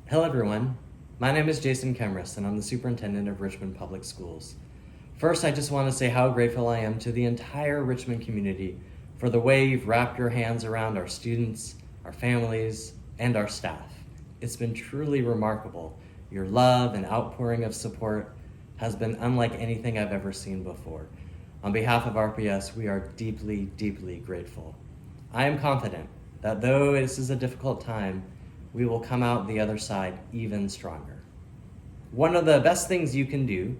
Hello everyone, my name is Jason Kemris and I'm the superintendent of Richmond Public Schools. First, I just want to say how grateful I am to the entire Richmond community for the way you've wrapped your hands around our students, our families, and our staff. It's been truly remarkable. Your love and outpouring of support has been unlike anything I've ever seen before. On behalf of RPS, we are deeply, deeply grateful. I am confident that though this is a difficult time, we will come out the other side even stronger. One of the best things you can do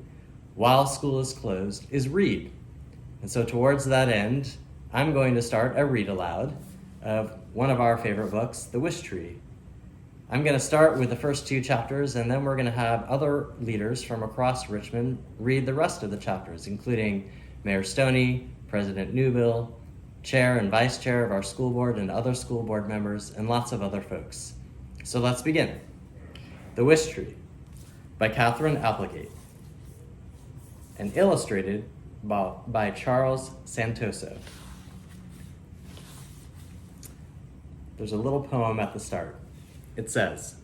while school is closed is read. And so towards that end, I'm going to start a read aloud of one of our favorite books, The Wishtree. I'm going to start with the first 2 chapters, and then we're going to have other leaders from across Richmond read the rest of the chapters, including Mayor Stoney, President Newbill, Chair and Vice Chair of our school board and other school board members, and lots of other folks. So let's begin. The Wishtree by Catherine Applegate and illustrated by Charles Santoso. There's a little poem at the start. It says,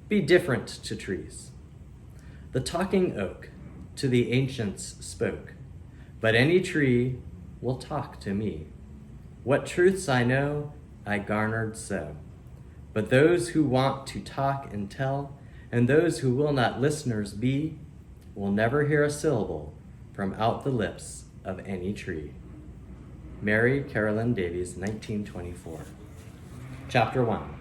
"Be different to trees. The talking oak to the ancients spoke, but any tree will talk to me. What truths I know, I garnered so. But those who want to talk and tell, and those who will not listeners be, will never hear a syllable from out the lips of any tree." Mary Carolyn Davies, 1924. Chapter 1.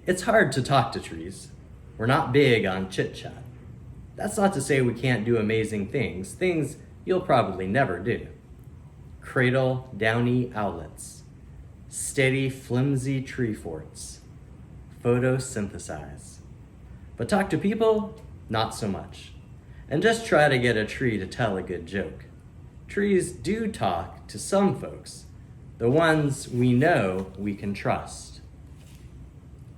It's hard to talk to trees. We're not big on chit-chat. That's not to say we can't do amazing things you'll probably never do. Cradle downy owlets, steady flimsy tree forts, photosynthesize. But talk to people, not so much. And just try to get a tree to tell a good joke. Trees do talk to some folks, the ones we know we can trust.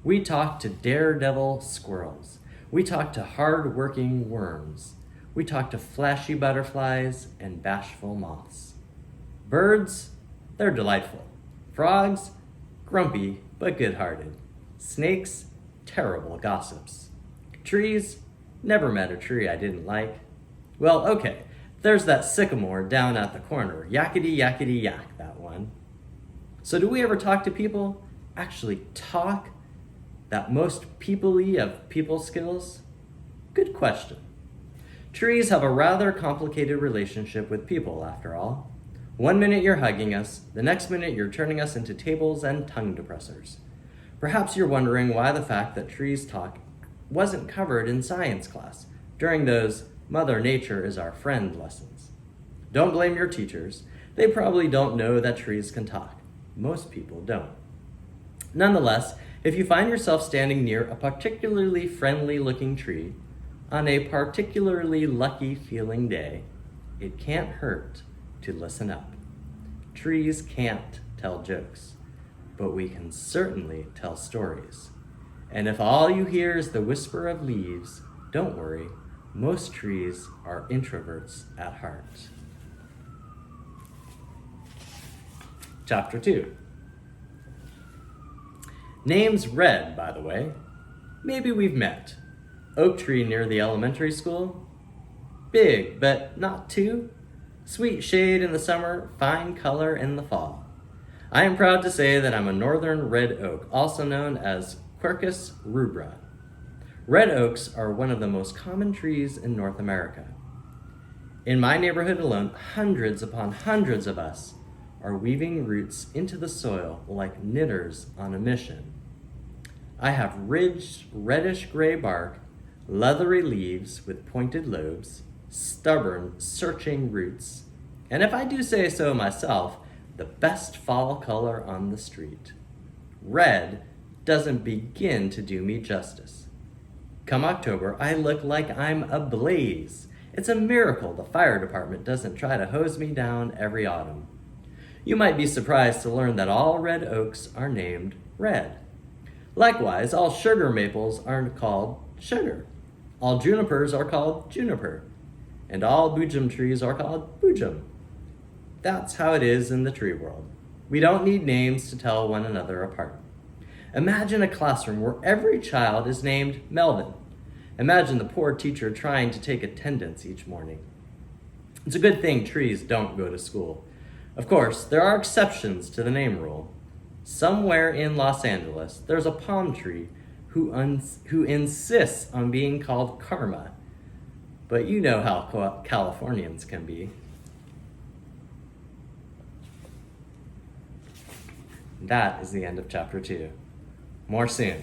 We talk to daredevil squirrels. We talk to hard-working worms. We talk to flashy butterflies and bashful moths. Birds, they're delightful. Frogs, grumpy but good-hearted. Snakes, terrible gossips. Trees, never met a tree I didn't like. Well, okay, there's that sycamore down at the corner. Yakety yakety yak, that one. So do we ever talk to people? Actually talk? That most people-y of people skills? Good question. Trees have a rather complicated relationship with people, after all. One minute you're hugging us, the next minute you're turning us into tables and tongue depressors. Perhaps you're wondering why the fact that trees talk wasn't covered in science class during those Mother Nature is our friend lessons. Don't blame your teachers. They probably don't know that trees can talk. Most people don't. Nonetheless, if you find yourself standing near a particularly friendly-looking tree on a particularly lucky-feeling day, it can't hurt to listen up. Trees can't tell jokes, but we can certainly tell stories. And if all you hear is the whisper of leaves, don't worry, most trees are introverts at heart. Chapter 2. Name's Red, by the way. Maybe we've met. Oak tree near the elementary school. Big, but not too. Sweet shade in the summer, fine color in the fall. I am proud to say that I'm a northern red oak, also known as Quercus rubra. Red oaks are one of the most common trees in North America. In my neighborhood alone, hundreds upon hundreds of us are weaving roots into the soil like knitters on a mission. I have ridged reddish-gray bark, leathery leaves with pointed lobes, stubborn, searching roots, and if I do say so myself, the best fall color on the street. Red doesn't begin to do me justice. Come October, I look like I'm ablaze. It's a miracle the fire department doesn't try to hose me down every autumn. You might be surprised to learn that all red oaks are named red. Likewise, all sugar maples are called sugar. All junipers are called juniper. And all boojum trees are called boojum. That's how it is in the tree world. We don't need names to tell one another apart. Imagine a classroom where every child is named Melvin. Imagine the poor teacher trying to take attendance each morning. It's a good thing trees don't go to school. Of course, there are exceptions to the name rule. Somewhere in Los Angeles, there's a palm tree who insists on being called Karma. But you know how Californians can be. That is the end of chapter 2. More soon.